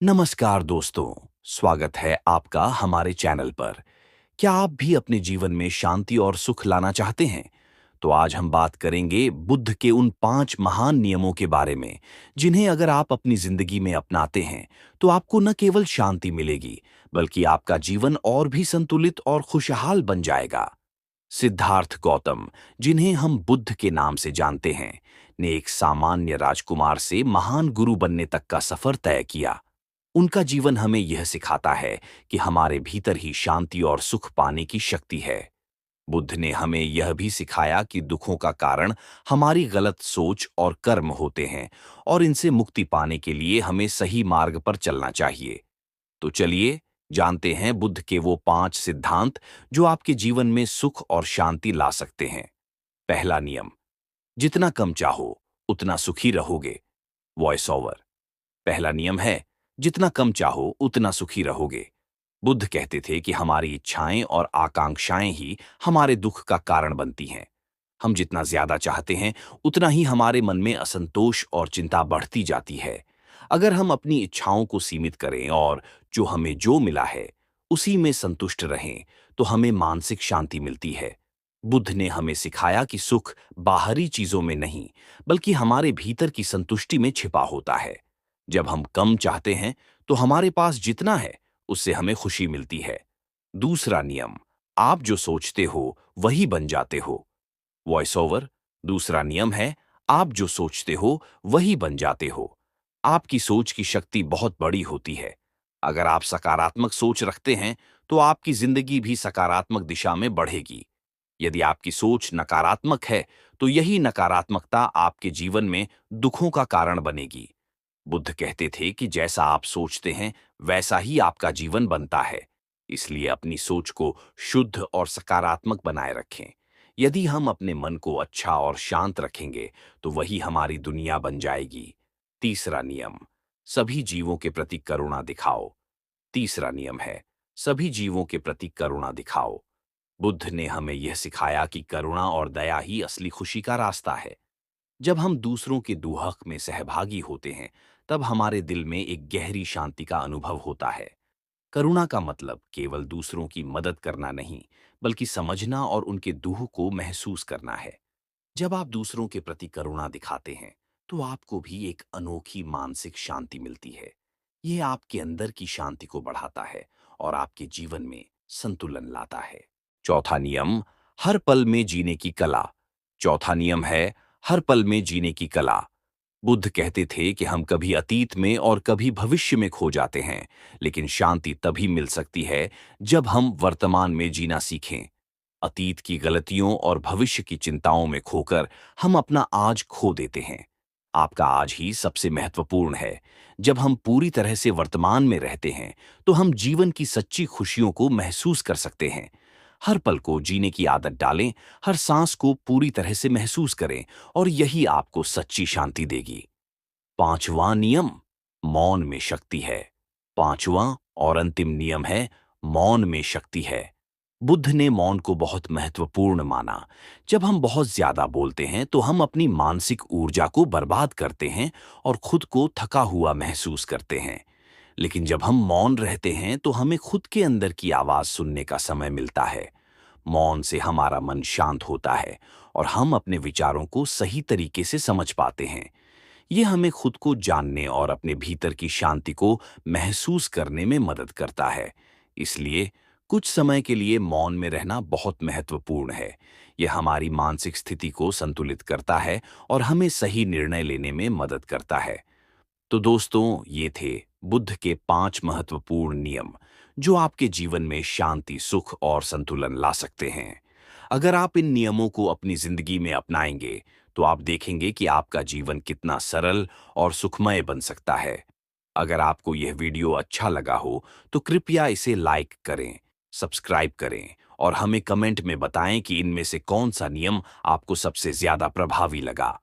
नमस्कार दोस्तों, स्वागत है आपका हमारे चैनल पर। क्या आप भी अपने जीवन में शांति और सुख लाना चाहते हैं? तो आज हम बात करेंगे बुद्ध के उन 5 महान नियमों के बारे में, जिन्हें अगर आप अपनी जिंदगी में अपनाते हैं, तो आपको न केवल शांति मिलेगी, बल्कि आपका जीवन और भी संतुलित और खुशहाल बन जाएगा। सिद्धार्थ गौतम, जिन्हें हम बुद्ध के नाम से जानते हैं, ने एक सामान्य राजकुमार से महान गुरु बनने तक का सफर तय किया। उनका जीवन हमें यह सिखाता है कि हमारे भीतर ही शांति और सुख पाने की शक्ति है। बुद्ध ने हमें यह भी सिखाया कि दुखों का कारण हमारी गलत सोच और कर्म होते हैं और इनसे मुक्ति पाने के लिए हमें सही मार्ग पर चलना चाहिए। तो चलिए जानते हैं बुद्ध के वो 5 सिद्धांत जो आपके जीवन में सुख और शांति ला सकते हैं। पहला नियम, जितना कम चाहो उतना सुखी रहोगे। Voice over. पहला नियम है, जितना कम चाहो उतना सुखी रहोगे। बुद्ध कहते थे कि हमारी इच्छाएं और आकांक्षाएं ही हमारे दुख का कारण बनती हैं। हम जितना ज्यादा चाहते हैं, उतना ही हमारे मन में असंतोष और चिंता बढ़ती जाती है। अगर हम अपनी इच्छाओं को सीमित करें और जो मिला है उसी में संतुष्ट रहें, तो हमें मानसिक शांति मिलती है। बुद्ध ने हमें सिखाया कि सुख बाहरी चीजों में नहीं, बल्कि हमारे भीतर की संतुष्टि में छिपा होता है। जब हम कम चाहते हैं, तो हमारे पास जितना है उससे हमें खुशी मिलती है। दूसरा नियम, आप जो सोचते हो वही बन जाते हो। Voice over. दूसरा नियम है, आप जो सोचते हो वही बन जाते हो। आपकी सोच की शक्ति बहुत बड़ी होती है। अगर आप सकारात्मक सोच रखते हैं, तो आपकी जिंदगी भी सकारात्मक दिशा में बढ़ेगी। यदि आपकी सोच नकारात्मक है, तो यही नकारात्मकता आपके जीवन में दुखों का कारण बनेगी। बुद्ध कहते थे कि जैसा आप सोचते हैं, वैसा ही आपका जीवन बनता है। इसलिए अपनी सोच को शुद्ध और सकारात्मक बनाए रखें। यदि हम अपने मन को अच्छा और शांत रखेंगे, तो वही हमारी दुनिया बन जाएगी। तीसरा नियम, सभी जीवों के प्रति करुणा दिखाओ। तीसरा नियम है, सभी जीवों के प्रति करुणा दिखाओ। बुद्ध ने हमें यह सिखाया कि करुणा और दया ही असली खुशी का रास्ता है। जब हम दूसरों के दुख में सहभागी होते हैं, तब हमारे दिल में एक गहरी शांति का अनुभव होता है। करुणा का मतलब केवल दूसरों की मदद करना नहीं, बल्कि समझना और उनके दुख को महसूस करना है। जब आप दूसरों के प्रति करुणा दिखाते हैं, तो आपको भी एक अनोखी मानसिक शांति मिलती है। ये आपके अंदर की शांति को बढ़ाता है और आपके जीवन में संतुलन लाता है। चौथा नियम, हर पल में जीने की कला। चौथा नियम है, हर पल में जीने की कला। बुद्ध कहते थे कि हम कभी अतीत में और कभी भविष्य में खो जाते हैं, लेकिन शांति तभी मिल सकती है जब हम वर्तमान में जीना सीखें। अतीत की गलतियों और भविष्य की चिंताओं में खोकर हम अपना आज खो देते हैं। आपका आज ही सबसे महत्वपूर्ण है। जब हम पूरी तरह से वर्तमान में रहते हैं, तो हम जीवन की सच्ची खुशियों को महसूस कर सकते हैं। हर पल को जीने की आदत डालें, हर सांस को पूरी तरह से महसूस करें, और यही आपको सच्ची शांति देगी। पांचवां नियम, मौन में शक्ति है। पांचवां और अंतिम नियम है, मौन में शक्ति है। बुद्ध ने मौन को बहुत महत्वपूर्ण माना। जब हम बहुत ज्यादा बोलते हैं, तो हम अपनी मानसिक ऊर्जा को बर्बाद करते हैं और खुद को थका हुआ महसूस करते हैं। लेकिन जब हम मौन रहते हैं, तो हमें खुद के अंदर की आवाज सुनने का समय मिलता है। मौन से हमारा मन शांत होता है और हम अपने विचारों को सही तरीके से समझ पाते हैं। ये हमें खुद को जानने और अपने भीतर की शांति को महसूस करने में मदद करता है। इसलिए कुछ समय के लिए मौन में रहना बहुत महत्वपूर्ण है। यह हमारी मानसिक स्थिति को संतुलित करता है और हमें सही निर्णय लेने में मदद करता है। तो दोस्तों, ये थे बुद्ध के 5 महत्वपूर्ण नियम, जो आपके जीवन में शांति, सुख और संतुलन ला सकते हैं। अगर आप इन नियमों को अपनी जिंदगी में अपनाएंगे, तो आप देखेंगे कि आपका जीवन कितना सरल और सुखमय बन सकता है। अगर आपको यह वीडियो अच्छा लगा हो, तो कृपया इसे लाइक करें, सब्सक्राइब करें और हमें कमेंट में बताएं कि इनमें से कौन सा नियम आपको सबसे ज्यादा प्रभावी लगा।